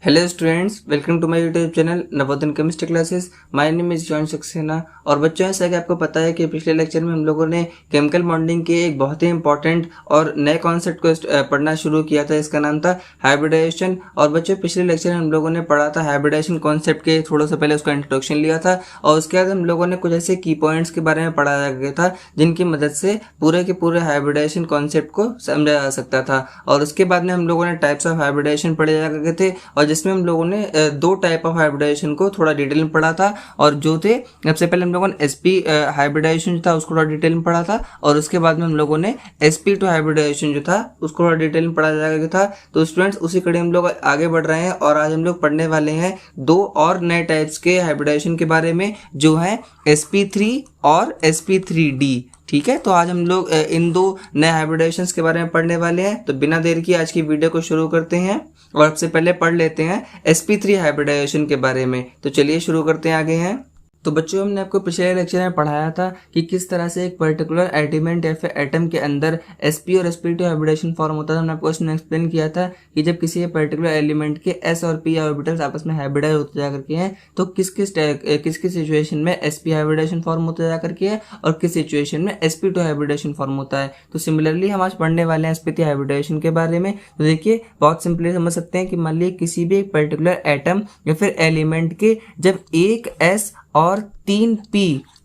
Hello students, welcome to my YouTube channel Navodaya chemistry classes. My name is John Saxena. और बच्चों, ऐसा कि आपको पता है कि पिछले लेक्चर में हम लोगों ने केमिकल बॉन्डिंग के एक बहुत ही इंपॉर्टेंट और नए कॉन्सेप्ट को पढ़ना शुरू किया था। इसका नाम था हाइब्रिडाइजेशन। और बच्चों, पिछले लेक्चर में हम लोगों ने पढ़ा था हाइब्रिडाइजेशन कॉन्सेप्ट के थोड़ा सा पहले उसका इंट्रोडक्शन लिया था, और उसके बाद हम लोगों ने कुछ ऐसे की पॉइंट्स के बारे में पढ़ाया गया था जिनकी मदद से पूरे के पूरे हाइब्रिडाइजेशन कॉन्सेप्ट को समझा जा सकता था। और उसके बाद में हम लोगों ने टाइप्स ऑफ हाइब्रिडाइजेशन पढ़े जा गए थे, और जिसमें हम लोगों ने दो टाइप ऑफ हाइब्रिडाइजेशन को थोड़ा डिटेल में पढ़ा था। और जो थे, सबसे पहले हम लोगों ने sp हाइब्रिडाइजेशन था उसको थोड़ा डिटेल में पढ़ा था, और उसके बाद में हम लोगों ने sp2 हाइब्रिडाइजेशन जो था उसको थोड़ा डिटेल में पढ़ा जाएगा था। तो स्टूडेंट्स, उसी कड़ी हम लोग आगे बढ़ रहे हैं, और आज हम लोग पढ़ने वाले हैं दो और नए टाइप्स के हाइब्रिडाइजेशन के बारे में, जो है sp3 और sp3d। ठीक है, तो आज हम लोग इन दो नए हाइब्रिडाइजेशंस के बारे में पढ़ने वाले हैं। तो बिना देर की आज की वीडियो को शुरू करते हैं, और सबसे पहले पढ़ लेते हैं sp3 हाइब्रिडाइजेशन के बारे में। तो चलिए शुरू करते हैं, आगे हैं। तो बच्चों, हमने आपको पिछले लेक्चर में पढ़ाया था कि किस तरह से एक पर्टिकुलर एलिमेंट या फिर एटम के अंदर sp और sp2 हाइब्रिडाइजेशन फॉर्म होता है। हमने आपको इसमें एक्सप्लेन किया था कि जब किसी पर्टिकुलर एलिमेंट के s और p ऑर्बिटल्स आपस में हाइब्रिडाइज होते जा करके हैं, तो किस किस सिचुएशन में sp हाइब्रिडाइजेशन फॉर्म होते जा करके है और किस सिचुएशन में sp2 हाइब्रिडाइजेशन फॉर्म होता है। तो सिमिलरली हम आज पढ़ने वाले हैं sp3 हाइब्रिडाइजेशन के बारे में। तो देखिए, बहुत सिंपली समझ सकते हैं कि मान लीजिए किसी भी एक पर्टिकुलर एटम या फिर एलिमेंट के जब एक s और 3 p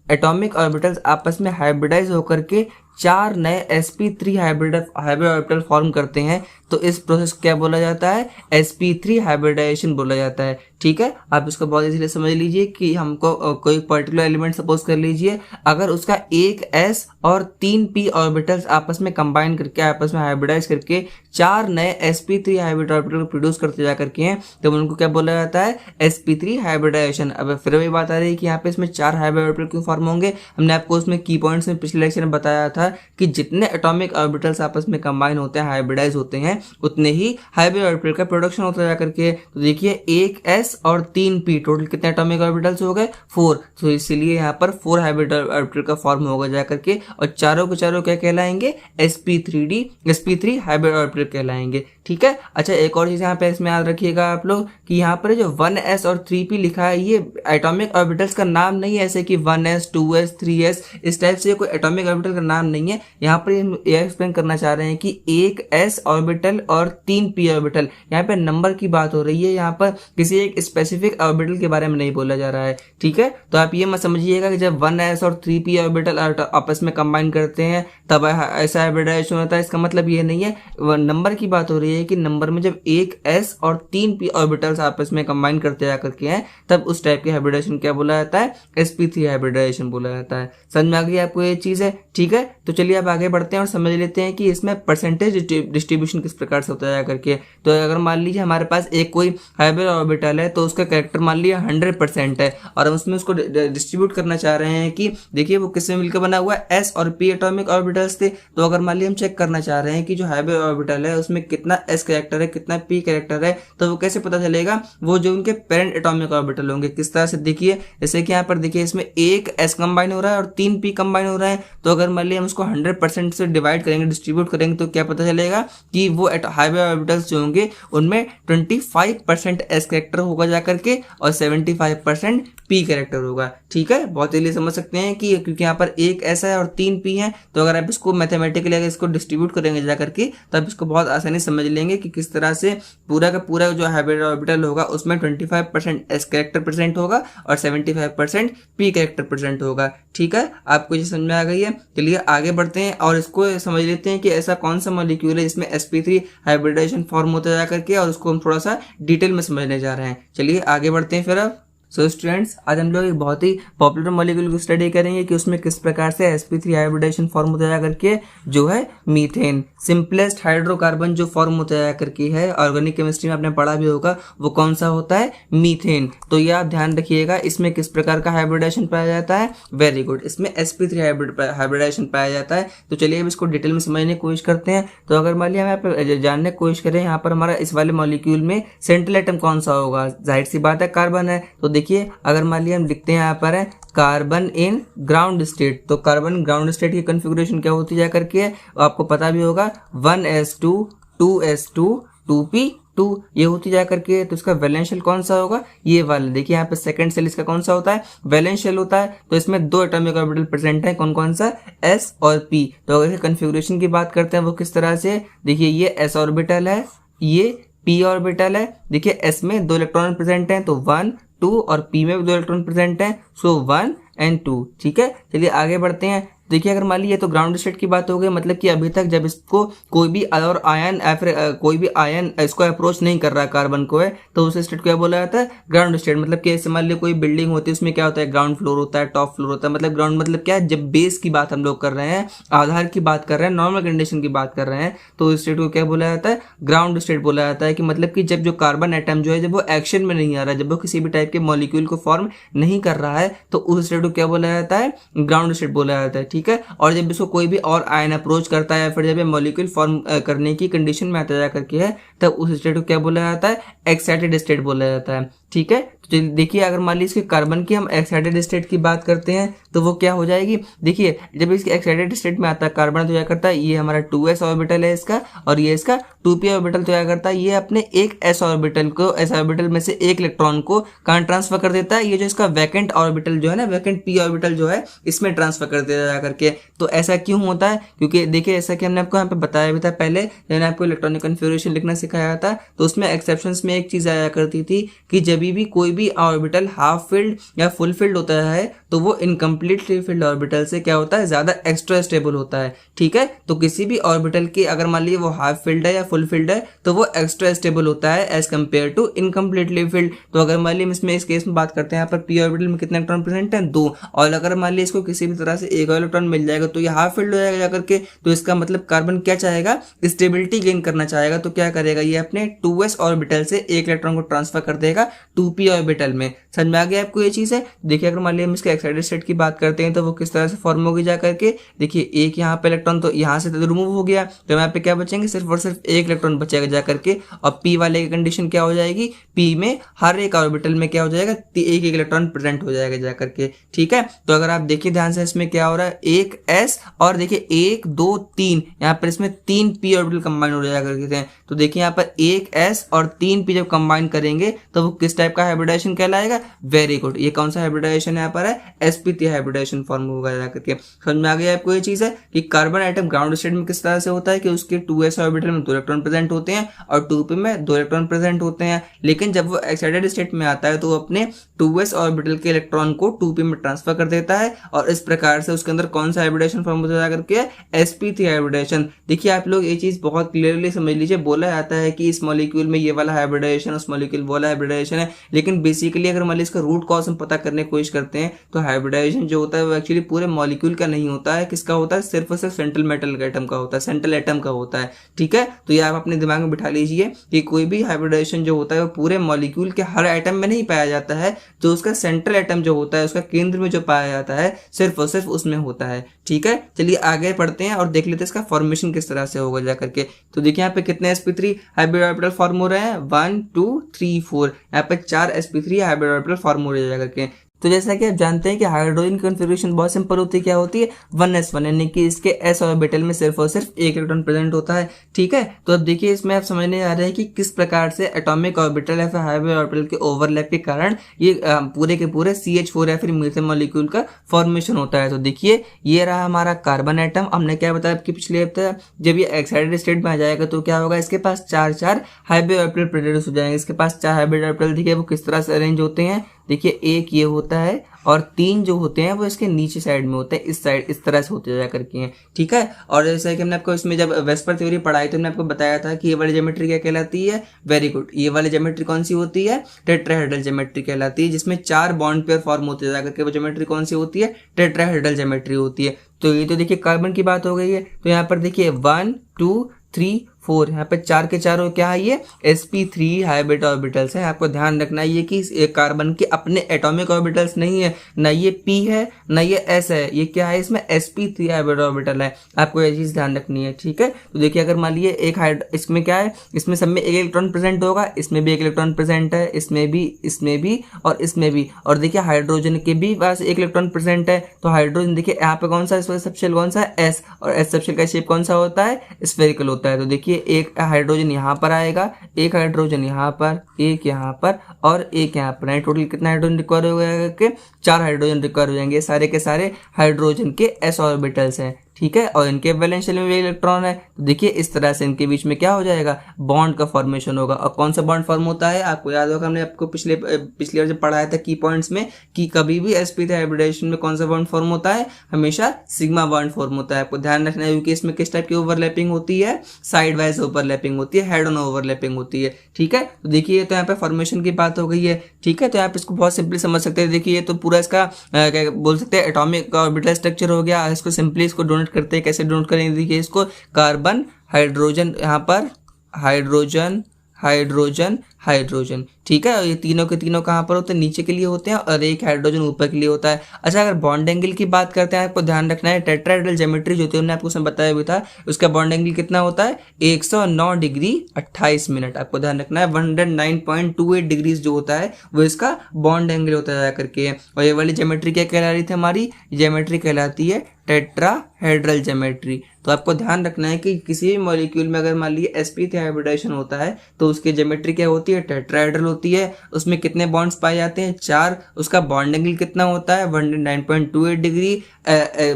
एटॉमिक ऑर्बिटल्स आपस में हाइब्रिडाइज होकर के 4 नए sp3 हाइब्रिड ऑर्बिटल फॉर्म करते हैं, तो इस प्रोसेस को क्या बोला जाता है? sp3 हाइब्रिडाइजेशन बोला जाता है। ठीक है, आप इसको बहुत इजीली समझ लीजिए कि हमको कोई पर्टिकुलर एलिमेंट सपोज कर लीजिए, अगर उसका एक s और 3 p ऑर्बिटल्स आपस में कंबाइन करके आपस में हाइब्रिडाइज करके 4 नए sp3 हाइब्रिड ऑर्बिटल प्रोड्यूस करते जा करके हैं, तो उनको क्या बोला जाता है? sp3 hybridisation. अब फिर वही बात आ रही है कि यहाँ पे इसमें 4 हाइब्रिड ऑर्बिटल क्यों फॉर्म होंगे। हमने आपको उसमें की पॉइंट्स में पिछले लेक्चर में बताया था कि जितने एटॉमिक ऑर्बिटल्स आपस में कंबाइन होते हैं, हाइब्रिडाइज होते हैं, उतने ही हाइब्रिड ऑर्बिटल का प्रोडक्शन होता जा करके। तो देखिए, एक s और 3 p, टोटल कितने एटॉमिक ऑर्बिटल्स हो गए? 4। तो इसीलिए यहाँ पर 4 हाइब्रिड ऑर्बिटल का फॉर्म होगा जा करके, और चारों के चारों क्या कहलाएंगे? sp3 हाइब्रिड ऑर्बिटल कहलाएंगे। ठीक है। अच्छा, एक और चीज यहाँ पे इसमें याद रखिएगा आप लोग कि यहाँ पर जो 1s और 3p लिखा है, ये एटॉमिक ऑर्बिटल्स का नाम नहीं है, ऐसे कि 1s 2s 3s इस टाइप से कोई एटॉमिक ऑर्बिटल का नाम नहीं है। यहाँ पर ये एक्सप्लेन करना चाह रहे हैं कि एक s ऑर्बिटल और 3 p ऑर्बिटल, यहाँ पे नंबर की बात हो रही है, यहाँ पर किसी एक स्पेसिफिक ऑर्बिटल के बारे में नहीं बोला जा रहा है। ठीक है, तो आप ये मत समझिएगा कि जब 1s और 3p ऑर्बिटल आपस में कंबाइन करते हैं तब ऐसा हाइब्रिडाइजेशन होता है, इसका मतलब ये नहीं है। नंबर की बात हो रही है कि नंबर में जब एक s और 3 p ऑर्बिटल्स आपस में कंबाइन करते जा करके हैं, तब उस टाइप के हाइब्रिडाइजेशन क्या बोला जाता है? sp3 हाइब्रिडाइजेशन बोला जाता है। समझ में आ गई आपको ये चीज है? ठीक है, तो चलिए अब आगे बढ़ते हैं और समझ लेते हैं कि इसमें परसेंटेज डिस्ट्रीब्यूशन किस प्रकार से होता है करके। तो अगर मान लीजिए हमारे पास एक कोई हाइब्रिड ऑर्बिटल है, तो उसका कैरेक्टर मान लीजिए 100% है, और हम उसमें उसको डिस्ट्रीब्यूट करना चाह रहे हैं कि देखिए वो किससे मिलकर बना हुआ है? s और p एटॉमिक ऑर्बिटल्स थे। तो अगर मान लीजिए हम चेक करना चाह रहे हैं कि जो हाइब्रिड ऑर्बिटल है उसमें कितना s कैरेक्टर है, कितना p कैरेक्टर है, तो वो कैसे पता चलेगा? वो जो उनके पेरेंट एटॉमिक ऑर्बिटल होंगे, किस तरह से देखिए, जैसे कि यहाँ पर देखिए इसमें एक s कंबाइन हो रहा है और 3 p कंबाइन हो रहा है। तो अगर मान लीजिए हम उसको 100% से डिवाइड करेंगे, डिस्ट्रीब्यूट करेंगे, तो क्या पता चलेगा कि वो हाइब्रिड ऑर्बिटल्स जो होंगे उनमें 25% s कैरेक्टर होगा जाकर के, और 75% p कैरेक्टर होगा। ठीक है, बहुत इजीली समझ सकते हैं कि क्योंकि यहाँ पर एक s है और 3 p है, तो अगर आप इसको मैथमेटिकली अगर इसको डिस्ट्रीब्यूट करेंगे जाकर के, तब इसको बहुत आसानी समझ लेंगे कि किस तरह से पूरा का पूरा जो हाइब्रिड ऑर्बिटल होगा उसमें 25% s कैरेक्टर प्रेजेंट होगा और 75% p कैरेक्टर प्रेजेंट होगा। ठीक है, आपको ये समझ में आ गई है? चलिए आगे बढ़ते हैं और इसको समझ लेते हैं कि ऐसा कौन सा मॉलिक्यूल है जिसमें sp3 हाइब्रिडाइजेशन फॉर्म होता जा करके, और उसको हम थोड़ा सा डिटेल में समझने जा रहे हैं। चलिए आगे बढ़ते हैं फिर अब। सो स्टूडेंट्स, आज हम लोग एक बहुत ही पॉपुलर मॉलिक्यूल को स्टडी करेंगे कि उसमें किस प्रकार से sp3 हाइब्रिडाइजेशन फॉर्म होता जा करके, जो है मीथेन, सिंपलेस्ट हाइड्रोकार्बन जो फॉर्म होता जा करके है, ऑर्गेनिक केमिस्ट्री में आपने पढ़ा भी होगा, वो कौन सा होता है? मीथेन। तो ये आप ध्यान रखिएगा, इसमें किस प्रकार का हाइब्रिडाइजेशन पाया जाता है? वेरी गुड, इसमें sp3 हाइब्रिडाइजेशन पाया जाता है। तो चलिए अब इसको डिटेल में समझने की कोशिश करते हैं। तो अगर मान लिया हम जानने की कोशिश करें, यहाँ पर हमारा इस वाले मॉलिक्यूल में सेंट्रल एटम कौन सा होगा? जाहिर सी बात है कार्बन है। तो देखिए, अगर मान लिया हम लिखते हैं यहाँ पर है कार्बन इन ग्राउंड स्टेट, तो कार्बन ग्राउंड स्टेट की कॉन्फ़िगरेशन क्या होती जा करके है? आपको पता भी होगा 1s2 2s2 2p ये होती जा करके, तो इसका वैलेंस शेल कौन सा होगा, ये वाला। देखिए यहाँ पे सेकंड शेल इसका कौन सा होता है, वैलेंस शेल होता है। तो इसमें 2 एटॉमिक ऑर्बिटल प्रेजेंट है, कौन कौन सा, s और p। तो अगर कन्फिगुरेशन की बात करते हैं वो किस तरह से, देखिए ये s ऑर्बिटल है, ये p ऑर्बिटल है। देखिए s में 2 इलेक्ट्रॉन प्रेजेंट हैं तो 1 2, और p में भी 2 इलेक्ट्रॉन प्रेजेंट हैं, सो 1 and 2। ठीक है, चलिए आगे बढ़ते हैं। देखिए अगर मान लीजिए तो ग्राउंड स्टेट की बात हो गई, मतलब कि अभी तक जब इसको कोई भी और आयन या फिर कोई भी आयन इसको अप्रोच नहीं कर रहा है कार्बन को है, तो उस स्टेट को क्या बोला जाता है, ग्राउंड स्टेट। मतलब कि ऐसे मान लीजिए कोई बिल्डिंग होती है, उसमें क्या होता है, ग्राउंड फ्लोर होता है, टॉप फ्लोर होता है। मतलब ग्राउंड मतलब क्या है, जब बेस की बात हम लोग कर रहे हैं, आधार की बात कर रहे हैं, नॉर्मल कंडीशन की बात कर रहे हैं, तो उस स्टेट को क्या बोला जाता है, ग्राउंड स्टेट बोला जाता है। कि मतलब कि जब जो कार्बन एटम जो है, जब वो एक्शन में नहीं आ रहा है, जब वो किसी भी टाइप के मॉलिक्यूल को फॉर्म नहीं कर रहा है, तो उस स्टेट को क्या बोला जाता है, ग्राउंड स्टेट बोला जाता है। ठीक है, और जब इसको कोई भी और आयन अप्रोच करता है या फिर जब ये मॉलिक्यूल फॉर्म करने की कंडीशन में आता जा करके है, तब उस स्टेट को क्या बोला जाता है, एक्साइटेड स्टेट बोला जाता है। ठीक है, तो देखिए अगर मान लीजिए इसके कार्बन की हम एक्साइटेड स्टेट की बात करते हैं तो वो क्या हो जाएगी, देखिए जब इसके एक्साइटेड स्टेट में आता है कार्बन, तो क्या करता है, ये हमारा 2s ऑर्बिटल है इसका, और ये इसका 2p ऑर्बिटल। तो क्या करता है, ये अपने एक s ऑर्बिटल को, s ऑर्बिटल में से एक इलेक्ट्रॉन को कहाँ ट्रांसफर कर देता है, ये जो इसका वैकेंट ऑर्बिटल जो है ना, वैकेंट p ऑर्बिटल जो है, इसमें ट्रांसफर कर देता जा करके। तो ऐसा क्यों होता है, क्योंकि देखिए ऐसा कि हमने आपको यहाँ पे बताया भी था पहले, मैंने आपको इलेक्ट्रॉनिक कन्फिगरेशन लिखना सिखाया था, तो उसमें एक्सेप्शंस में एक चीज आया करती थी कि जब भी कोई भी ऑर्बिटल हाफ फिल्ड या फुल फिल्ड होता है, तो वो इनकम्प्लीटली फिल्ड ऑर्बिटल से क्या होता है, ज्यादा एक्स्ट्रा स्टेबल होता है। ठीक है, तो किसी भी ऑर्बिटल की अगर मान लीजिए वो हाफ फिल्ड है या फुल फिल्ड है, तो वो एक्स्ट्रा स्टेबल होता है as compared to incompletely filled. तो अगर मान लीजिए इसमें इस केस में बात करते हैं, यहाँ पर p ऑर्बिटल में कितने इलेक्ट्रॉन प्रेजेंट है, 2, और अगर मान लीजिए इसको किसी भी तरह से एक और इलेक्ट्रॉन मिल जाएगा तो ये हाफ फिल्ड हो जाएगा जाकर के। तो इसका मतलब कार्बन क्या चाहेगा, स्टेबिलिटी गेन करना चाहेगा, तो क्या करेगा, ये अपने 2s ऑर्बिटल से एक इलेक्ट्रॉन को ट्रांसफर कर देगा 2p ऑर्बिटल में। समझ में आ गया आपको ये चीज है। देखिए अगर मान लीजिए हम इसके एक्साइटेड स्टेट की बात करते हैं तो वो किस तरह से फॉर्म होगी जा करके, देखिए एक यहाँ पे इलेक्ट्रॉन तो यहाँ से तो रिमूव हो गया, तो यहाँ पे क्या बचेंगे, सिर्फ और सिर्फ एक इलेक्ट्रॉन बचेगा जा करके। और p वाले की कंडीशन क्या हो जाएगी, p में हर एक ऑर्बिटल में क्या हो जाएगा, एक एक इलेक्ट्रॉन प्रेजेंट हो जाएगा जा करके। ठीक है, तो अगर आप देखिए ध्यान से इसमें क्या हो रहा है, एक s और देखिए 1 2 3, यहाँ पर इसमें 3 p ऑर्बिटल कंबाइन हो जाएगा करके हैं। तो देखिए यहाँ पर एक s और 3 p जब कंबाइन करेंगे तो वो किस टाइप का हाइब्रिडाइजेशन कहलाएगा, वेरी गुड। ये कौन सा हाइब्रिडाइजेशन यहाँ पर है, sp3 हाइब्रिडाइजेशन फॉर्म होगा जा करके। समझ में आ गया आपको ये चीज है कि कार्बन एटम ग्राउंड स्टेट में किस तरह से होता है कि उसके 2s ऑर्बिटल में 2 इलेक्ट्रॉन प्रेजेंट होते हैं और 2p में 2 इलेक्ट्रॉन प्रेजेंट होते हैं। लेकिन जब वो एक्साइटेड स्टेट में आता है तो वो अपने 2s ऑर्बिटल के इलेक्ट्रॉन को 2p में ट्रांसफर कर देता है, और इस प्रकार से उसके अंदर कौन सा हाइब्रिडेशन फॉर्म होता है करके, sp3 हाइब्रिडेशन। देखिए आप लोग ये चीज बहुत क्लियरली समझ लीजिए, बोला जाता है कि इस मॉलिक्यूल में ये वाला हाइब्रिडेशन, उस मॉलिक्यूल वाला हाइब्रिडेशन है, लेकिन बेसिकली अगर मान लीजिए इसका रूट कॉज हम पता करने की कोशिश करते हैं तो हाइब्रिडाइजेशन जो होता है वो एक्चुअली पूरे मॉलिक्यूल का नहीं होता है। किसका होता है, सिर्फ और सिर्फ सेंट्रल मेटल एटम का होता है, सेंट्रल एटम का होता है। ठीक है, तो ये आप अपने दिमाग में बिठा लीजिए कि कोई भी हाइब्रिडाइजेशन जो होता है वो पूरे मॉलिक्यूल के हर एटम में नहीं पाया जाता है, जो उसका सेंट्रल एटम जो होता है, उसका केंद्र में जो पाया जाता है, सिर्फ और सिर्फ उसमें होता है। ठीक है, चलिए आगे पढ़ते हैं और देख लेते हैं इसका फॉर्मेशन किस तरह से होगा जा करके। तो देखिए यहाँ पे कितने sp3 हाइब्रिड ऑर्बिटल फॉर्म हो रहे हैं, 1 2 3 4, यहाँ पे 4 sp3 हाइब्रिड ऑर्बिटल फॉर्म हो रहे हैं जा करके। तो जैसा कि आप जानते हैं कि हाइड्रोजन कॉन्फ़िगरेशन बहुत सिंपल होती है, क्या होती है, 1s1, यानी कि इसके s ऑर्बिटल में सिर्फ और सिर्फ एक इलेक्ट्रॉन प्रेजेंट होता है। ठीक है, तो अब देखिए इसमें आप समझने आ रहे हैं कि किस प्रकार से एटॉमिक ऑर्बिटल या फिर हाइब्रिड ऑर्बिटल के ओवरलैप के कारण ये पूरे के पूरे CH4 या फिर मीथेन मॉलिक्यूल का फॉर्मेशन होता है। तो देखिए ये रहा हमारा कार्बन एटम। हमने क्या बताया आपके पिछले हफ्ते, जब ये एक्साइटेड स्टेट में आ जाएगा तो क्या होगा, इसके पास 4 हाइब्रिड ऑर्बिटल प्रोड्यूस हो जाएंगे। इसके पास 4 हाइब्रिड ऑर्बिटल, देखिए वो किस तरह से अरेंज होते हैं। देखिए एक ये होता है और 3 जो होते हैं वो इसके नीचे साइड में होते हैं, इस साइड इस तरह से होते जा करके हैं। ठीक है, और जैसा कि हमने आपको इसमें जब वेस्पर थ्योरी पढ़ाई तो हमने आपको बताया था कि ये वाली ज्योमेट्री क्या कहलाती है, वेरी गुड, ये वाली ज्योमेट्री कौन सी होती है, टेट्राहेड्रल ज्योमेट्री कहलाती है, जिसमें 4 बॉन्ड पेयर फॉर्म होते जा करके वो ज्योमेट्री कौन सी होती है, टेट्राहेड्रल ज्योमेट्री होती है। तो ये तो देखिए कार्बन की बात हो गई है। तो यहाँ पर देखिए 1 2 3 4, यहाँ पे 4 के चारों क्या है, ये sp3 हाइब्रिड ऑर्बिटल्स है। आपको ध्यान रखना है ये कि कार्बन के अपने एटॉमिक ऑर्बिटल्स नहीं है, ना ये p है ना ये s है, ये क्या है, इसमें sp3 हाइब्रिड ऑर्बिटल है। आपको ये चीज ध्यान रखनी है। ठीक है, तो देखिए अगर मान लीजिए इसमें क्या है, इसमें सब में एक इलेक्ट्रॉन प्रेजेंट होगा, इसमें भी एक इलेक्ट्रॉन प्रेजेंट है, इसमें भी और इसमें भी। और देखिए हाइड्रोजन के भी पास एक इलेक्ट्रॉन प्रेजेंट है। तो हाइड्रोजन देखिए यहाँ पे कौन सा सबशेल कौन सा है, s, और s सबशेल का शेप कौन सा होता है, स्फेरिकल होता है। तो देखिए देखिए एक हाइड्रोजन यहाँ पर आएगा, एक हाइड्रोजन यहाँ पर, एक यहाँ पर और एक यहाँ पर। टोटल कितना हाइड्रोजन रिक्वायर हो गया कि 4 हाइड्रोजन रिक्वायर हो जाएंगे। सारे के सारे हाइड्रोजन के s ऑर्बिटल्स हैं, ठीक है, और इनके वैलेंस शेल में भी इलेक्ट्रॉन है। तो देखिए इस तरह से इनके बीच में क्या हो जाएगा, बॉन्ड का फॉर्मेशन होगा। और कौन सा बॉन्ड फॉर्म होता है, आपको याद होगा, हमने आपको पिछली बार जब पढ़ाया था की पॉइंट्स में कि कभी भी sp3 हाइब्रिडाइजेशन में कौन सा बॉन्ड फॉर्म होता है, हमेशा सिग्मा बॉन्ड फॉर्म होता है। आपको ध्यान रखना है क्योंकि इसमें किस टाइप की ओवरलैपिंग होती है, साइड वाइज ओवरलैपिंग होती है, हेड ऑन ओवरलैपिंग होती है, ठीक है। तो देखिए तो यहाँ पे फॉर्मेशन की बात हो गई है, ठीक है। तो आप इसको बहुत सिंपली समझ सकते हैं। देखिए तो पूरा इसका क्या बोल सकते हैं, एटॉमिक ऑर्बिटल स्ट्रक्चर हो गया। इसको सिंपली इसको डोनेट करते हैं, कैसे डोनेट करेंगे, देखिए इसको कार्बन, हाइड्रोजन, यहाँ पर हाइड्रोजन, हाइड्रोजन, हाइड्रोजन, ठीक है। और ये तीनों के तीनों कहाँ पर होते हैं, नीचे के लिए होते हैं, और एक हाइड्रोजन ऊपर के लिए होता है। अच्छा अगर बॉन्ड एंगल की बात करते हैं, आपको ध्यान रखना है टेट्राहेड्रल ज्योमेट्री जो थी हमने आपको उसमें बताया भी था, उसका बॉन्ड एंगल कितना होता है 109 डिग्री 28 मिनट। आपको ध्यान रखना है 109.28 डिग्रीज जो होता है वो इसका बॉन्ड एंगल होता है करके। और ये वाली ज्योमेट्री क्या कहला रही थी, हमारी ज्योमेट्री कहलाती है टेट्राहेड्रल ज्योमेट्री। तो आपको ध्यान रखना है कि किसी भी मॉलिक्यूल में अगर मान लीजिए sp3 हाइब्रिडाइजेशन होता है तो उसकी ज्योमेट्री क्या होती है, टेट्राहेड्रल होती है। उसमें कितने बॉन्ड्स पाए जाते हैं, 4। उसका बॉन्ड एंगल कितना होता है 109.28 डिग्री।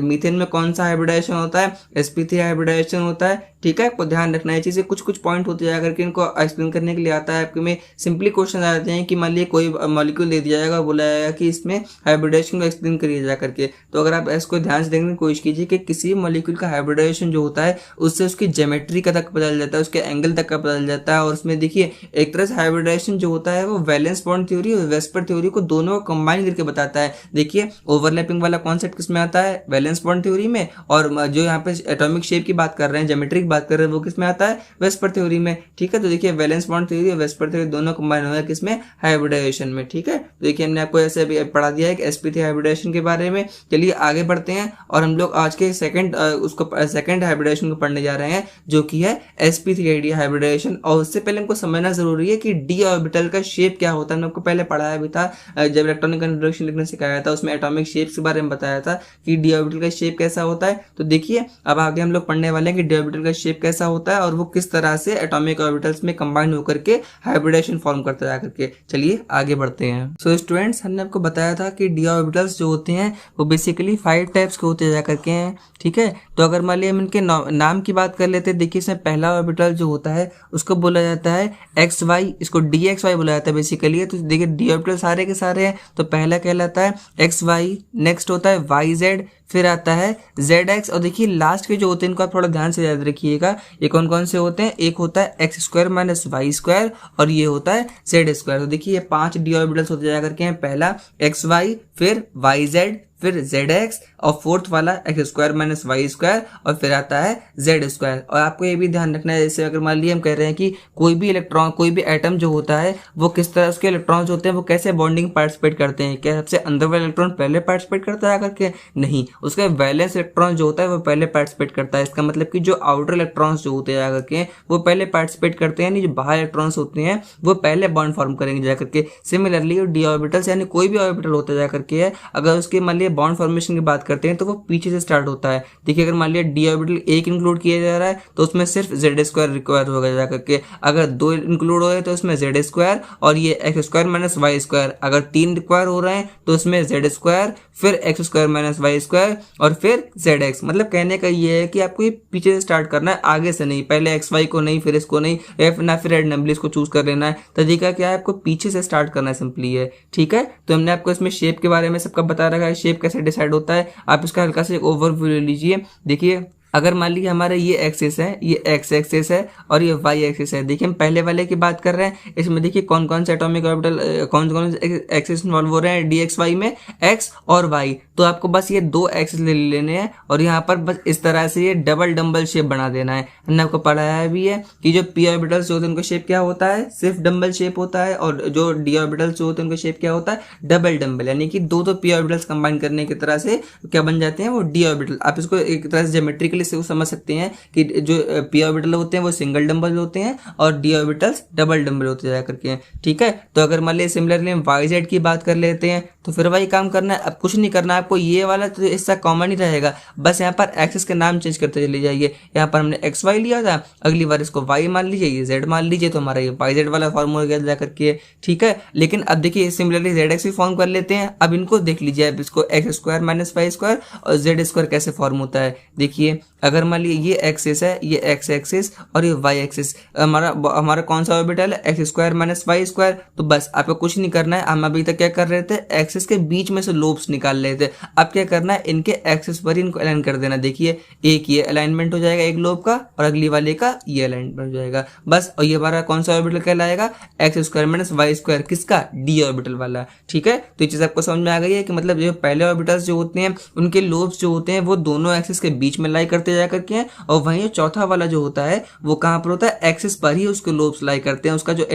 मीथेन में कौन सा हाइब्रिडाइजेशन होता है, sp3 हाइब्रिडाइजेशन होता है, ठीक है। आपको ध्यान रखना है चीजें, कुछ कुछ पॉइंट होते जाकर के इनको एक्सप्लेन करने के लिए आता है। आपके में सिंपली क्वेश्चन आ जाते हैं कि मान लीजिए कोई मॉलिक्यूल दे दिया जाएगा, बोला जाएगा कि इसमें हाइब्रिडाइजेशन को एक्सप्लेन करिए जा करके। तो अगर आप इसको ध्यान से देखने की कोशिश कीजिए कि किसी मॉलिक्यूल का हाइब्रिडाइजेशन जो होता है उससे उसकी ज्योमेट्री का तक पता चल जाता है, उसके एंगल तक का पता चल जाता है। और उसमें देखिए एक तरह से हाइब्रिडाइजेशन जो होता है वो वैलेंस बॉन्ड थ्योरी और वेस्पर थ्योरी को दोनों को कंबाइन करके बताता है। देखिए ओवरलैपिंग वाला कॉन्सेप्ट किसमें आता है, वैलेंस बॉन्ड थ्योरी में, और जो यहाँ पे एटॉमिक शेप की बात कर रहे हैं, ज्योमेट्री की बात कर रहे हैं, वो किसमें आता है, वेस्पर थ्योरी में, ठीक है। तो देखिए वैलेंस बॉन्ड थ्योरी और वेस्पर थ्योरी दोनों कंबाइन हो गया किसमें, हाइब्रिडाइजेशन में, ठीक है। तो देखिए हमने आपको ऐसे अभी पढ़ा दिया है कि sp3 हाइब्रिडाइजेशन के बारे में। चलिए आगे बढ़ते हैं और हम लोग आज के सेकंड हाइब्रिडाइजेशन को पढ़ने जा रहे हैं जो कि है sp3 हाइब्रिडाइजेशन। और उससे पहले हमको समझना जरूरी है कि d ऑर्बिटल का शेप क्या होता है। हमने आपको पहले पढ़ाया भी था जब इलेक्ट्रॉनिक इंट्रोडक्शन लिखने सिखाया था, उसमें एटॉमिक शेप्स के बारे में बताया था कि d ऑर्बिटल का शेप कैसा होता है। तो देखिए अब आगे हम लोग पढ़ने वाले हैं कि d ऑर्बिटल का शेप कैसा होता है और वो किस तरह से एटॉमिक ऑर्बिटल्स में कंबाइन होकर के हाइब्रिडाइजेशन फॉर्म करता है करके। चलिए आगे बढ़ते हैं। सो स्टूडेंट्स हमने आपको बताया था कि d ऑर्बिटल्स जो होते हैं वो बेसिकली 5 टाइप्स के होते जा करके हैं, ठीक है। तो अगर मान लिया हम इनके नाम की बात कर लेते हैं, देखिए इसमें पहला ऑर्बिटल जो होता है उसको बोला जाता है XY, इसको DXY बोला जाता है बेसिकली। तो देखिए d ऑर्बिटल सारे के सारे हैं, तो पहला कहलाता है XY, नेक्स्ट होता है YZ, फिर आता है ZX, और देखिए लास्ट के जो होते हैं इनको आप थोड़ा ध्यान से याद रखिएगा। ये कौन कौन से होते हैं, एक होता है x² - y² और ये होता है z²। तो देखिए ये 5 d ऑर्बिटल्स होते जा करके हैं, पहला XY, फिर YZ, फिर ZX और फोर्थ वाला x² - y² और फिर आता है z²। और आपको ये भी ध्यान रखना है, जैसे अगर मान लीजिए हम कह रहे हैं कि कोई भी इलेक्ट्रॉन, कोई भी एटम जो होता है वो किस तरह उसके इलेक्ट्रॉन्स होते हैं, वो कैसे बॉन्डिंग पार्टिसिपेट करते हैं। क्या सबसे अंदर वाला इलेक्ट्रॉन पहले पार्टिसिपेट करता है करके, नहीं, उसका वैलेंस इलेक्ट्रॉन जो होता है वो पहले पार्टिसिपेट करता है। इसका मतलब कि जो आउटर इलेक्ट्रॉन्स जो होते हैं जाकर के वो पहले पार्टिसिपेट करते हैं, यानी जो बाहर इलेक्ट्रॉन्स होते हैं वो पहले बॉन्ड फॉर्म करेंगे जाकर के। सिमिलरली डी ऑर्बिटल्स यानी कोई भी ऑर्बिटल होता है जाकर के है, अगर उसके मान लिया बॉन्ड फॉर्मेशन की बात करते हैं तो वो पीछे से स्टार्ट होता है। देखिए अगर मान लिया डी ऑर्बिटल एक इंक्लूड किया जा रहा है तो उसमें सिर्फ z² रिक्वायर होगा जाकर के, अगर 2 इंक्लूड हो रहे तो उसमें z² और ये x² - y², अगर 3 रिक्वायर हो रहे हैं तो उसमें z², फिर x² - y² और फिर zx। मतलब कहने का ये है कि आपको ये पीछे से स्टार्ट करना है, आगे से नहीं, पहले xy को नहीं, फिर इसको नहीं, ना फिर रैंडमली इसको चूज कर लेना है। तरीका क्या है, आपको पीछे से स्टार्ट करना है, सिंपली है, ठीक है। तो हमने आपको इसमें शेप के बारे में सबका बता रखा है, शेप कैसे डिसाइड होता है। आप इसका हल्का से एक ओवरव्यू ले लीजिए। देखिए अगर मान लीजिए हमारे ये एक्सिस है, ये x एक्सिस है और ये y एक्सिस है। देखिए हम पहले वाले की बात कर रहे हैं, इसमें देखिए कौन कौन से एटॉमिक ऑर्बिटल, कौन कौन से एक्सिस इन्वॉल्व हो रहे हैं dxy में, x और y। तो आपको बस ये 2 एक्सिस ले लेने हैं और यहाँ पर बस इस तरह से ये डबल डम्बल शेप बना देना है। हमने आपको पढ़ाया भी है कि जो p ऑर्बिटल्स जो होते हैं उनका शेप क्या होता है, सिर्फ डम्बल शेप होता है, और जो d ऑर्बिटल्स जो होते हैं उनका शेप क्या होता है, डबल डम्बल, यानी कि दो p ऑर्बिटल्स कंबाइन करने की तरह से क्या बन जाते हैं, वो d ऑर्बिटल। आप इसको एक तरह से ज्योमेट्रिकली से समझ सकते हैं कि जो p ऑर्बिटल होते हैं वो सिंगल डंबल होते हैं और d ऑर्बिटल्स डबल डंबल होते जा करके हैं, ठीक है। तो अगर मान लीजिए सिमिलरली हम yz की बात कर लेते हैं तो फिर वही काम करना है। अब कुछ नहीं करना है आपको, ये वाला तो इसका कॉमन ही रहेगा, बस यहाँ पर एक्सिस के नाम चेंज करते चले जाइए। यहाँ पर हमने एक्स वाई लिया था, अगली बार इसको वाई मान लीजिए, ये जेड मान लीजिए, तो हमारा ये वाई जेड वाला फॉर्मूला गया जा करके, ठीक है। लेकिन अब देखिए सिमिलरली जेड एक्स भी फॉर्म कर लेते हैं। अब इनको देख लीजिए, अब इसको x square minus y square और जेड स्क्वायर कैसे फॉर्म होता है। देखिए अगर मान लीजिए ये एक्सिस है, ये एक्स एक्सिस और ये वाई एक्सिस, हमारा कौन सा ऑर्बिटल है, x square minus y square. तो बस आपको कुछ नहीं करना है, हम अभी तक क्या कर रहे थे, एक्सिस के बीच में से लोब्स निकाल रहे थे। अब क्या करना है, इनके एक्सिस पर ही इनको अलाइन कर देना। देखिए एक ये अलाइनमेंट हो जाएगा एक लोब का, और अगली वाले का ये अलाइनमेंट हो जाएगा बस। और ये हमारा कौन सा ऑर्बिटल कहलाएगा, x square minus y square, किसका, डी ऑर्बिटल वाला, ठीक है। तो ये चीज आपको समझ में आ गई है कि मतलब जो पहले ऑर्बिटल्स जो होते हैं उनके लोब्स जो होते हैं वो दोनों एक्सिस के बीच में लाई करते जा करके हैं, और वहीं चौथा वाला जो होता है वो कहाँ पर होता है, एक्सिस पर ही उसके लोब्स लाई करते हैं। उसका जो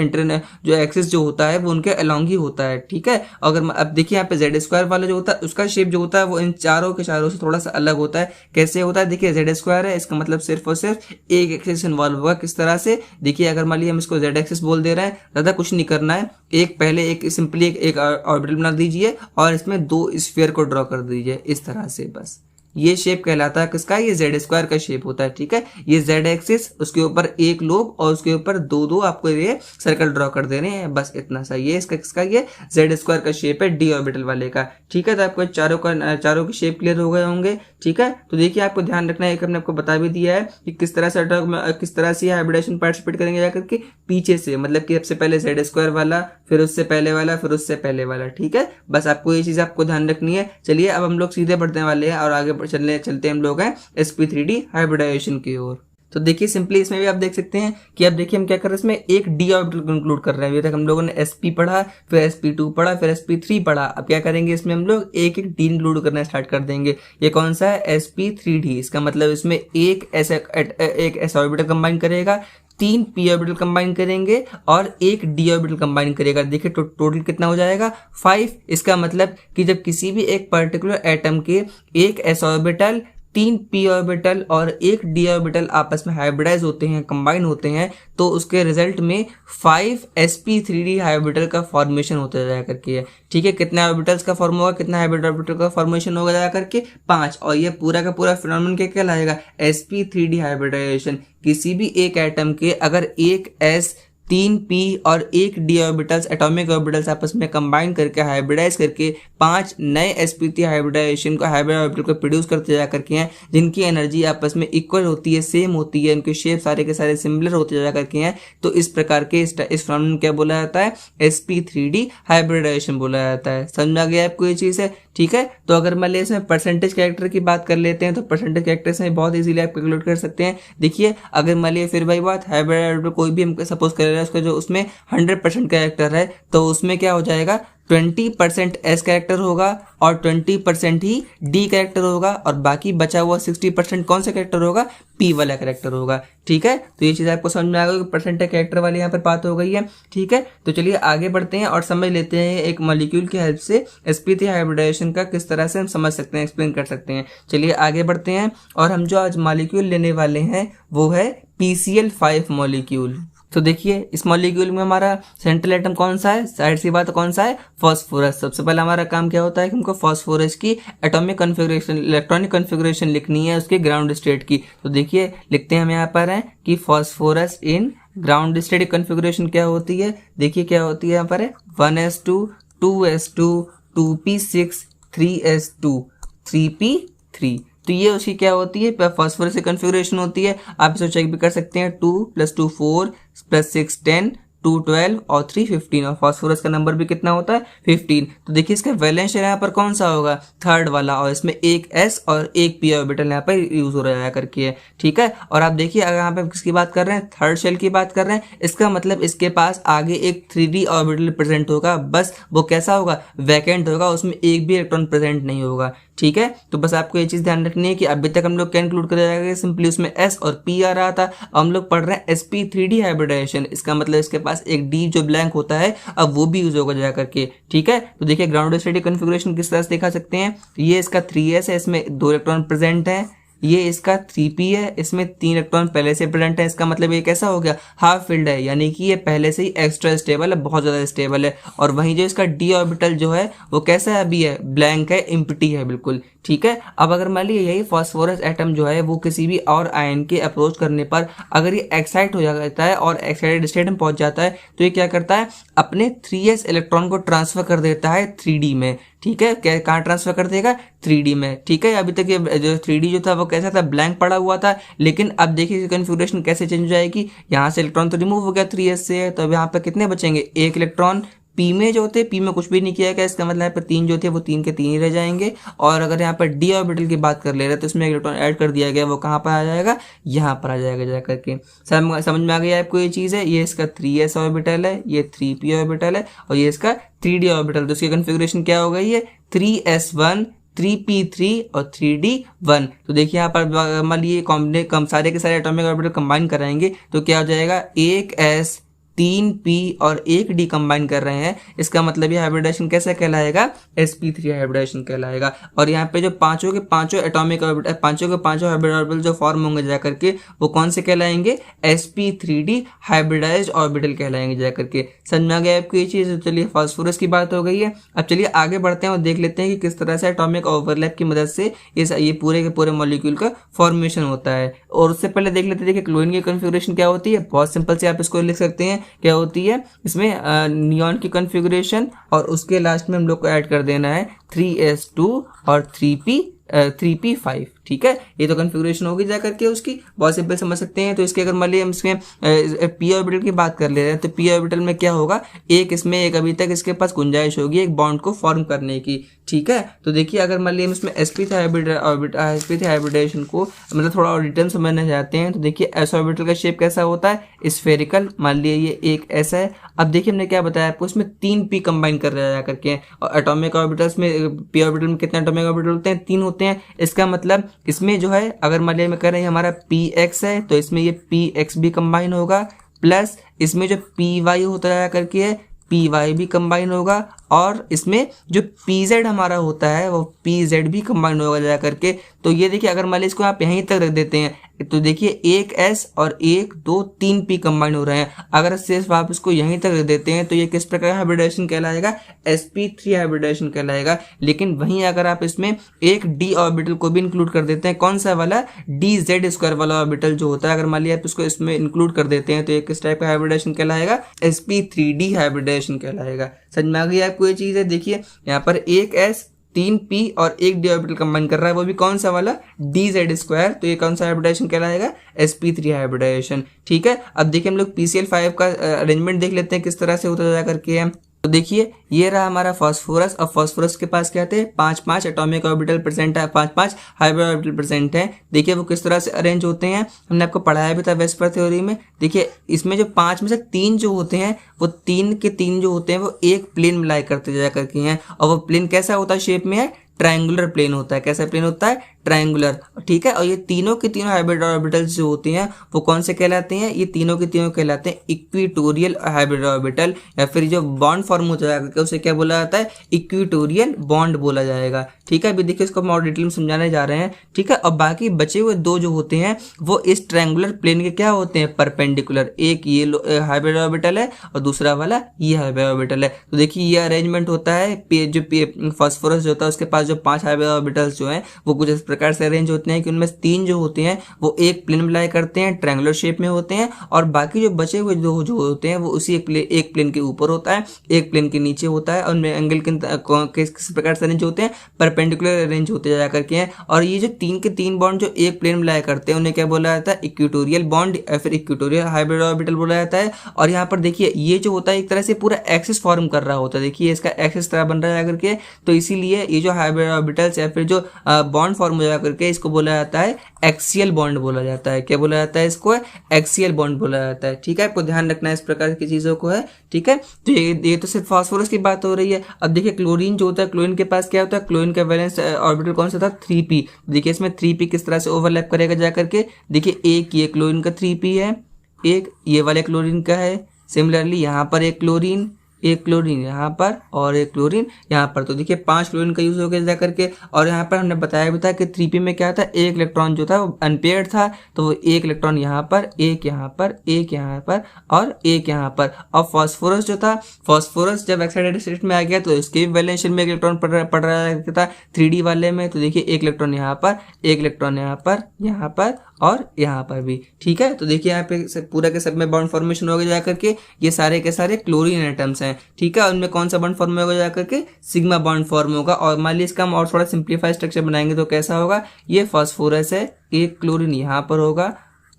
जो एक्सिस जो होता है वो उनके अलोंग ही होता है, ठीक है। अगर अब देखिए यहाँ पे जेड स्क्वायर वाला जो होता है उसका शेप जो होता है वो इन चारों के चारों से थोड़ा सा अलग होता है। कैसे होता है, देखिए जेड स्क्वायर है, इसका मतलब सिर्फ और सिर्फ एक एक्सिस इन्वॉल्व होगा। किस तरह से, देखिए अगर मान लीजिए हम इसको जेड एक्सिस बोल दे रहे हैं, ज़्यादा कुछ नहीं करना है, एक पहले एक सिंपली एक ऑर्बिटल बना दीजिए और इसमें दो स्फीयर को ड्रॉ कर दीजिए इस तरह से, बस ये शेप कहलाता है किसका, ये जेड स्क्वायर का शेप होता है, ठीक है। ये जेड एक्सिस, उसके ऊपर एक लोब और उसके ऊपर दो दो आपको ये सर्कल ड्रॉ कर देने हैं, बस इतना सा। ये इसका किसका, ये जेड स्क्वायर का शेप है डी ऑर्बिटल वाले का, ठीक है। तो आपको चारों के शेप क्लियर हो गए होंगे, ठीक है। तो देखिए आपको ध्यान रखना है, एक हमने आपको बता भी दिया है कि किस तरह से हाइब्रिडेशन पार्टिसिपेट करेंगे जाकर के पीछे से, मतलब कि सबसे पहले जेड स्क्वायर वाला, फिर उससे पहले वाला, फिर उससे पहले वाला, ठीक है। बस आपको ये चीज आपको ध्यान रखनी है। चलिए अब हम लोग सीधे बढ़ने वाले हैं और आगे चलते हम लोग हैं sp3d हाइब्रिडाइजेशन की ओर। तो देखिए सिंपली इसमें भी आप देख सकते हैं कि अब देखिए हम क्या कर रहे हैं, इसमें एक डी ऑर्बिटल इंक्लूड कर रहे हैं। अभी तक हम लोगों ने sp पढ़ा, फिर sp2 पढ़ा, फिर sp3 पढ़ा। अब क्या करेंगे, इसमें हम लोग एक एक डी इंक्लूड करना स्टार्ट कर देंगे। ये कौन सा है, sp3d। इसका मतलब इसमें एक s ऑर्बिटल कंबाइन करेगा, 3 p ऑर्बिटल कंबाइन करेंगे और एक d ऑर्बिटल कंबाइन करेगा। देखिए टोटल कितना हो जाएगा, 5। इसका मतलब कि जब किसी भी एक पर्टिकुलर एटम के एक s ऑर्बिटल, 3 p ऑर्बिटल और एक d ऑर्बिटल आपस में हाइब्रिडाइज होते हैं, कंबाइन होते हैं, तो उसके रिजल्ट में 5 sp3d हाइब्रिडल का फॉर्मेशन होता जाया करके है, ठीक है। कितने ऑर्बिटल्स का फॉर्म होगा, कितना हाइब्रिड ऑर्बिटल का फॉर्मेशन होगा जाया करके, 5। और ये पूरा का पूरा फिनोमेनन क्या कहलाएगा, sp3d हाइब्रिडाइजेशन। किसी भी एक एटम के अगर एक s, 3 p और एक d ऑर्बिटल्स, एटॉमिक ऑर्बिटल्स आपस में कंबाइन करके हाइब्रिडाइज करके 5 नए sp3 हाइब्रिडाइजेशन को, हाइब्रिड ऑर्बिटल को प्रोड्यूस करते जा करके हैं, जिनकी एनर्जी आपस में इक्वल होती है, सेम होती है, इनके शेप सारे के सारे सिमिलर होते जा करके हैं। तो इस प्रकार के इस फिनोमेनन क्या बोला जाता है, sp3d हाइब्रिडाइजेशन बोला जाता है। समझ आ गया आपको ये चीज है, ठीक है। तो अगर मान लीजिए इसमें परसेंटेज कैरेक्टर की बात कर लेते हैं, तो परसेंटेज कैरेक्टर से बहुत इजीली आप कैलकुलेट कर सकते हैं। देखिए अगर मान लीजिए फिर वही बात, हाइब्रिड ऑर्बिटल कोई भी हम सपोज कर रहे हैं, उसका जो उसमें 100% कैरेक्टर है, तो उसमें क्या हो जाएगा, 20% S कैरेक्टर होगा और 20% ही D कैरेक्टर होगा, और बाकी बचा हुआ 60% कौन सा कैरेक्टर होगा, P वाला कैरेक्टर होगा, ठीक है। तो ये चीज़ आपको समझ में आ गई कि परसेंटेज कैरेक्टर वाली यहाँ पर बात हो गई है, ठीक है। तो चलिए आगे बढ़ते हैं और समझ लेते हैं एक मॉलिक्यूल की हेल्प से sp3 हाइब्रिडाइजेशन का किस तरह से हम समझ सकते हैं, एक्सप्लेन कर सकते हैं। चलिए आगे बढ़ते हैं और हम जो आज मॉलिक्यूल लेने वाले हैं वो है PCl5 मॉलिक्यूल। तो देखिए इस मॉलिक्यूल में हमारा सेंट्रल एटम कौन सा है, जाहिर सी बात कौन सा है, फास्फोरस। सबसे पहले हमारा काम क्या होता है कि हमको फास्फोरस की एटॉमिक कॉन्फ़िगरेशन, इलेक्ट्रॉनिक कॉन्फ़िगरेशन लिखनी है उसके ग्राउंड स्टेट की। तो देखिए लिखते हैं हम यहाँ पर है कि phosphorus in ground state configuration क्या होती है। देखिए क्या होती है यहाँ पर है 1s2 2s2 2p6 3s2 3p3। तो ये उसकी क्या होती है, फास्फोरस की कॉन्फ़िगरेशन होती है। आप इसे चेक भी कर सकते हैं, 2 + 2 4 + 6 10 2 12 और 3 15, और फास्फोरस का नंबर भी कितना होता है 15। तो देखिए इसका वैलेंस शेयर यहाँ पर कौन सा होगा, थर्ड वाला, और इसमें एक s और एक p ऑर्बिटल यहाँ पर यूज हो रहा है करके है, ठीक है। और आप देखिए अगर यहाँ पे किसकी बात कर रहे हैं, थर्ड शेल की बात कर रहे हैं, इसका मतलब इसके पास आगे एक 3d ऑर्बिटल प्रेजेंट होगा, बस वो कैसा होगा, वैकेंट होगा, उसमें एक भी इलेक्ट्रॉन प्रेजेंट नहीं होगा, ठीक है। तो बस आपको ये चीज ध्यान रखनी है कि अभी तक हम लोग क्या इंक्लूड कर जाएगा, सिंपली उसमें s और p आ रहा था, हम लोग पढ़ रहे हैं sp3d हाइब्रिडाइजेशन। इसका मतलब इसके पास एक d जो ब्लैंक होता है अब वो भी यूज होगा जा करके, ठीक है। तो देखिए ग्राउंड स्टेट कॉन्फ़िगरेशन किस तरह से देखा सकते हैं, ये इसका 3s है, इसमें 2 इलेक्ट्रॉन प्रेजेंट है, ये इसका 3p है, इसमें 3 इलेक्ट्रॉन पहले से प्रेजेंट है, इसका मतलब ये कैसा हो गया, हाफ फिल्ड है, यानी कि ये पहले से ही एक्स्ट्रा स्टेबल है, बहुत ज़्यादा स्टेबल है। और वहीं जो इसका d ऑर्बिटल जो है वो कैसा है, अभी है ब्लैंक है, एम्प्टी है बिल्कुल, ठीक है। अब अगर मान लीजिए यही फास्फोरस एटम जो है वो किसी भी और आयन के अप्रोच करने पर अगर ये एक्साइट हो जाता है और एक्साइटेड स्टेट में पहुंच जाता है, तो ये क्या करता है, अपने 3s इलेक्ट्रॉन को ट्रांसफर कर देता है 3d में, ठीक है। क्या कहाँ ट्रांसफर कर देगा, 3d में, ठीक है। अभी तक ये जो 3d जो था वो कैसा था, ब्लैंक पड़ा हुआ था, लेकिन अब देखिए कन्फिग्रेशन कैसे चेंज हो जाएगी, यहाँ से इलेक्ट्रॉन तो रिमूव हो गया 3s से, तो अब यहाँ पर कितने बचेंगे, एक इलेक्ट्रॉन पी में जो होते, पी में कुछ भी नहीं किया गया, इसका मतलब यहाँ पर 3 जो थे वो 3 के 3 ही रह जाएंगे। और अगर यहाँ पर डी ऑर्बिटल की बात कर ले रहे हैं तो इसमें इलेक्ट्रॉन ऐड कर दिया गया, वो कहाँ पर आ जाएगा, यहाँ पर आ जाएगा जा करके। समझ में आ गया आपको ये चीज़ है, ये इसका 3s ऑर्बिटल है, ये 3p ऑर्बिटल है, और ये इसका 3d ऑर्बिटल। तो इसकी कन्फिग्रेशन क्या हो गई है, 3s1 3p3 और 3d1। तो देखिए यहाँ पर मान लीजिए सारे के सारे एटॉमिक ऑर्बिटल कंबाइन कराएंगे तो क्या हो जाएगा, 1s 3p और 1d कंबाइन कर रहे हैं, इसका मतलब ये हाइब्रिडाइजेशन कैसा कहलाएगा, sp3 हाइब्रिडाइजेशन कहलाएगा। और यहाँ पे जो पांचों के पांचों एटॉमिक ऑर्बिटल, पांचों के पांचों हाइब्रिड ऑर्बिटल जो फॉर्म होंगे जाकर के, वो कौन से कहलाएंगे, sp3d हाइब्रिडाइज्ड ऑर्बिटल कहलाएंगे जाकर के। समझ में आ गया आपको ये चीज़। चलिए फास्फोरस की बात हो गई है, अब चलिए आगे बढ़ते हैं और देख लेते हैं कि किस तरह से एटॉमिक ओवरलैप की मदद से ये पूरे के पूरे मॉलिक्यूल का फॉर्मेशन होता है। और उससे पहले देख लेते हैं देखिए क्लोरीन की कॉन्फ़िगरेशन क्या होती है, बहुत सिंपल से आप इसको लिख सकते हैं, क्या होती है, इसमें नियॉन की कॉन्फ़िगरेशन और उसके लास्ट में हम लोग को ऐड कर देना है 3s2 और 3p5, ठीक है। ये तो कॉन्फ़िगरेशन होगी जा करके उसकी, बहुत सिंपल समझ सकते हैं। तो इसके अगर मान लीजिए हम इसमें p ऑर्बिटल की बात कर ले रहे हैं तो p ऑर्बिटल में क्या होगा, एक अभी तक इसके पास गुंजाइश होगी एक बॉन्ड को फॉर्म करने की, ठीक है। तो देखिए अगर मान लीजिए हम इसमें sp3 हाइब्रिडाइजेशन को मतलब थोड़ा और डिटेल समझना चाहते हैं तो देखिए s ऑर्बिटल का शेप कैसा होता है, स्फेरिकल। मान लीजिए ये एक s है। अब देखिए हमने क्या बताया आपको, इसमें 3p कंबाइन कर रहा है करके, और एटॉमिक ऑर्बिटल्स में p ऑर्बिटल में कितने एटॉमिक ऑर्बिटल होते हैं, 3 होते हैं। इसका मतलब इसमें जो है अगर मान लीजिए मैं कह रहे हैं हमारा px है तो इसमें ये px भी कंबाइन होगा, प्लस इसमें जो py होता है करके है py भी कंबाइन होगा, और इसमें जो pz हमारा होता है वो pz भी कंबाइन होगा जा करके। तो ये देखिए अगर मान लीजिए इसको आप यहीं तक रख देते हैं तो देखिए एक s और 1 2 3p कंबाइन हो रहे हैं। अगर सिर्फ आप इसको यहीं तक रख देते हैं तो ये किस प्रकार हाइब्रिडाइजेशन कहलाएगा, sp3 हाइब्रिडाइजेशन कहलाएगा। लेकिन वहीं अगर आप इसमें एक d ऑर्बिटल को भी इंक्लूड कर देते हैं, कौन सा वाला, dz2 वाला ऑर्बिटल जो होता है, अगर मान लिया आप इसको इसमें इंक्लूड कर देते हैं तो ये किस टाइप का हाइब्रिडाइजेशन कहलाएगा, sp3d हाइब्रिडाइजेशन कहलाएगा। समझ में आ गई आपको ये चीज़ है। देखिए यहाँ पर एक s 3p और एक d ऑर्बिटल कंबाइन कर रहा है, वो भी कौन सा वाला, dz2। तो ये कौन सा हाइब्रिडाइजेशन कहलाएगा, sp3 हाइब्रिडाइजेशन, ठीक है। अब देखिए हम लोग PCl5 का अरेंजमेंट देख लेते हैं किस तरह से होता जा करके है। तो देखिए ये रहा हमारा फास्फोरस। अब फास्फोरस के पास क्या थे, 5 एटॉमिक ऑर्बिटल प्रेजेंट है, 5 हाइब्रिड ऑर्बिटल प्रेजेंट है। देखिए वो किस तरह से अरेंज होते हैं, हमने आपको पढ़ाया भी था वेस्पर थ्योरी में। देखिए इसमें जो 5 में से 3 जो होते हैं वो 3 के 3 जो होते हैं वो एक प्लेन में लाई करते जा करके हैं, और वो प्लेन कैसा होता है, शेप में है ट्रायंगुलर प्लेन होता है। कैसा प्लेन होता है, ट्रायंगुलर, ठीक है। और ये तीनों के तीनों हाइब्रिड ऑर्बिटल्स जो होते हैं वो कौन से कहलाते हैं, ये तीनों के तीनों कहलाते हैं इक्विटोरियल हाइब्रिड ऑर्बिटल, या फिर जो बॉन्ड फॉर्म हो जाएगा उसे क्या बोला जाता है, इक्विटोरियल बॉन्ड बोला जाएगा, ठीक है। अभी देखिए इसको हम और डिटेल में समझाने जा रहे हैं, ठीक है। और बाकी बचे हुए 2 जो होते हैं वो इस ट्रायंगुलर प्लेन के क्या होते हैं, परपेंडिकुलर। एक ये हाइब्रिड ऑर्बिटल है और दूसरा वाला ये हाइब्रिड ऑर्बिटल है। तो देखिए ये अरेंजमेंट होता है, जो फास्फोरस जो होता है उसके पास जो 5 हाइब्रिड ऑर्बिटल्स जो हैं वो कुछ इस प्रकार से अरेंज होते हैं कि उनमें 3 जो होते हैं वो एक प्लेन में लाई करते हैं, ट्रायंगुलर शेप में होते हैं, और बाकी जो बचे हुए 2 जो होते हैं वो उसी एक प्लेन के ऊपर होता है, एक प्लेन के नीचे होता है, और उनमें एंगल किस प्रकार से अरेंज होते हैं, परपेंडिकुलर अरेंज होते जा करके हैं। और ये जो 3 के 3 बॉन्ड जो एक प्लेन में लाई करते हैं उन्हें क्या बोला जाता है, इक्विटोरियल बॉन्ड या फिर इक्विटोरियल हाइब्रिड ऑर्बिटल बोला जाता है। और यहाँ पर देखिए ये जो होता है एक तरह से पूरा एक्सिस फॉर्म कर रहा होता है, देखिए इसका एक्सिस तरह बन रहा है करके। तो इसीलिए ये जो हाइब्रिड ऑर्बिटल्स या फिर जो बॉन्ड फॉर्म हो जाकर के इसको बोला जाता है एक्सियल बॉन्ड बोला जाता है। क्या बोला जाता है इसको, एक्सियल बॉन्ड बोला जाता है, ठीक है। आपको ध्यान रखना है इस प्रकार की चीजों को है, ठीक है। तो ये तो सिर्फ फास्फोरस की बात हो रही है। अब देखिए क्लोरीन जो होता है, क्लोरीन के पास क्या होता है, क्लोरीन का वैलेंस ऑर्बिटल कौन सा था, 3p। देखिए इसमें 3p किस तरह से ओवरलैप करेगा जाकर के, देखिए एक ये क्लोरीन का 3p है, एक ये वाले क्लोरीन का है, सिमिलरली यहाँ पर एक क्लोरीन, एक क्लोरीन यहाँ पर और एक क्लोरीन यहाँ पर। तो देखिए 5 क्लोरीन का यूज हो गया जा करके। और यहाँ पर हमने बताया भी था कि 3p में क्या था, एक इलेक्ट्रॉन जो था वो अनपेयर्ड था, तो वो एक इलेक्ट्रॉन यहाँ पर, एक यहाँ पर, एक यहाँ पर और एक यहाँ पर। और फास्फोरस जो था, फास्फोरस जब एक्साइटेड स्टेट में आ गया तो इसके भी वैलेंस शेल में एक इलेक्ट्रॉन पड़ रहा था 3d वाले में। तो देखिए एक इलेक्ट्रॉन यहाँ पर, एक इलेक्ट्रॉन यहाँ पर, यहाँ पर और यहाँ पर भी। ठीक है, तो देखिए यहाँ पे पूरा के सब में बॉन्ड फॉर्मेशन हो गया जाकर के। ये सारे के सारे क्लोरीन एटम्स हैं। ठीक है, उनमें कौन सा बॉन्ड फॉर्म होगा जाकर के, सिग्मा बॉन्ड फॉर्म होगा। और मान लीजिए इसका हम और थोड़ा सिंप्लीफाइड स्ट्रक्चर बनाएंगे तो कैसा होगा, ये फास्फोरस है, एक क्लोरीन यहाँ पर होगा,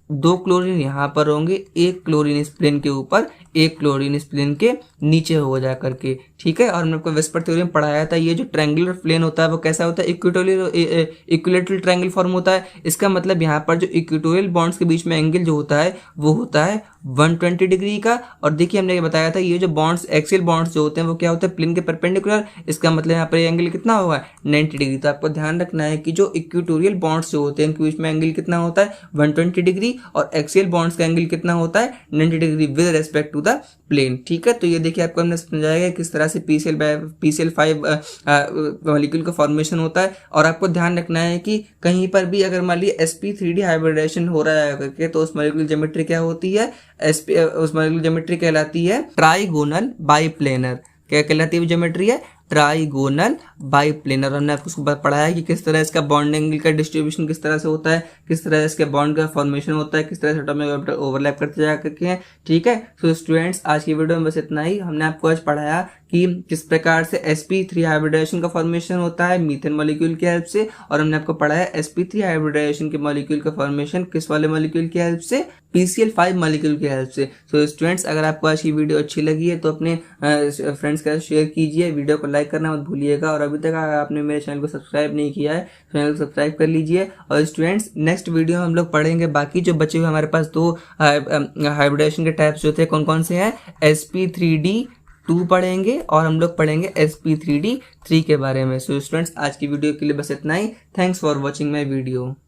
2 क्लोरीन यहाँ पर होंगे, एक क्लोरीन इस प्लेन के ऊपर, एक क्लोरीन इस प्लेन के नीचे होगा जा करके। ठीक है, और हमने आपको वेस्पर थ्योरम पढ़ाया था, ये जो ट्रायंगुलर प्लेन होता है वो कैसा होता है, इक्विलेटरल ट्रायंगल फॉर्म होता है। इसका मतलब यहाँ पर जो इक्वेटोरियल बॉन्ड्स के बीच में एंगल जो होता है वो होता है 120 डिग्री का। और देखिए हमने ये बताया था, ये जो बॉन्ड्स, एक्सियल बॉन्ड्स जो होते हैं वो क्या होता है, प्लेन के परपेंडिकुलर। इसका मतलब यहाँ पर एंगल कितना होगा, 90 डिग्री। तो आपको ध्यान रखना है कि जो इक्वेटोरियल बॉन्ड्स जो होते हैं उनके बीच में एंगल कितना होता है, 120 डिग्री, और एक्सियल बॉन्ड्स का एंगल कितना होता है, 90 degree with respect to the plane. ठीक है, तो ये देखिए आपको हमने समझाया किस तरह से PCl5 मॉलिक्यूल का फॉर्मेशन होता है। और आपको ध्यान रखना है कि कहीं पर भी अगर मान लीजिए sp3d हाइब्रिडेशन हो रहा है करके, तो उस मॉलिक्यूल ज्योमेट्री क्या होती है, उस मॉलिक्यूल ज्योमेट्री कहलाती है ट्राइगोनल बाइप्लेनर। क्या कहलाती है ज्योमेट्री है, ट्राइगोनल बाइप्लेनर। हमने आपको उसको पढ़ाया है कि किस तरह इसका बॉन्ड एंगल का डिस्ट्रीब्यूशन किस तरह से होता है, किस तरह इसके बॉन्ड का फॉर्मेशन होता है, किस तरह से एटॉमिक ऑर्बिटल ओवरलैप करते जा करके हैं। ठीक है, तो स्टूडेंट्स आज की वीडियो में बस इतना ही। हमने आपको आज पढ़ाया कि किस प्रकार से sp3 हाइब्रिडाइजेशन का फॉर्मेशन होता है मीथेन मॉलिक्यूल की हेल्प से, और हमने आपको पढ़ाया sp3 हाइब्रिडाइजेशन के मॉलिक्यूल का फॉर्मेशन किस वाले मॉलिक्यूल की हेल्प से, PCl5 मॉलिक्यूल की हेल्प से। तो स्टूडेंट्स अगर आपको आज की वीडियो अच्छी लगी है तो अपने फ्रेंड्स के साथ शेयर कीजिए, वीडियो को लाइक करना मत भूलिएगा। और अभी तक अगर आपने मेरे चैनल को सब्सक्राइब नहीं किया है, चैनल को सब्सक्राइब कर लीजिए। और स्टूडेंट्स नेक्स्ट वीडियो में हम लोग पढ़ेंगे बाकी जो बचे हुए हमारे पास 2 हाइब्रिडाइजेशन के टाइप्स जो थे कौन कौन से हैं, sp3d2 पढ़ेंगे और हम लोग पढ़ेंगे sp3d3 के बारे में। सो स्टूडेंट्स आज की वीडियो के लिए बस इतना ही। Thanks for watching my video.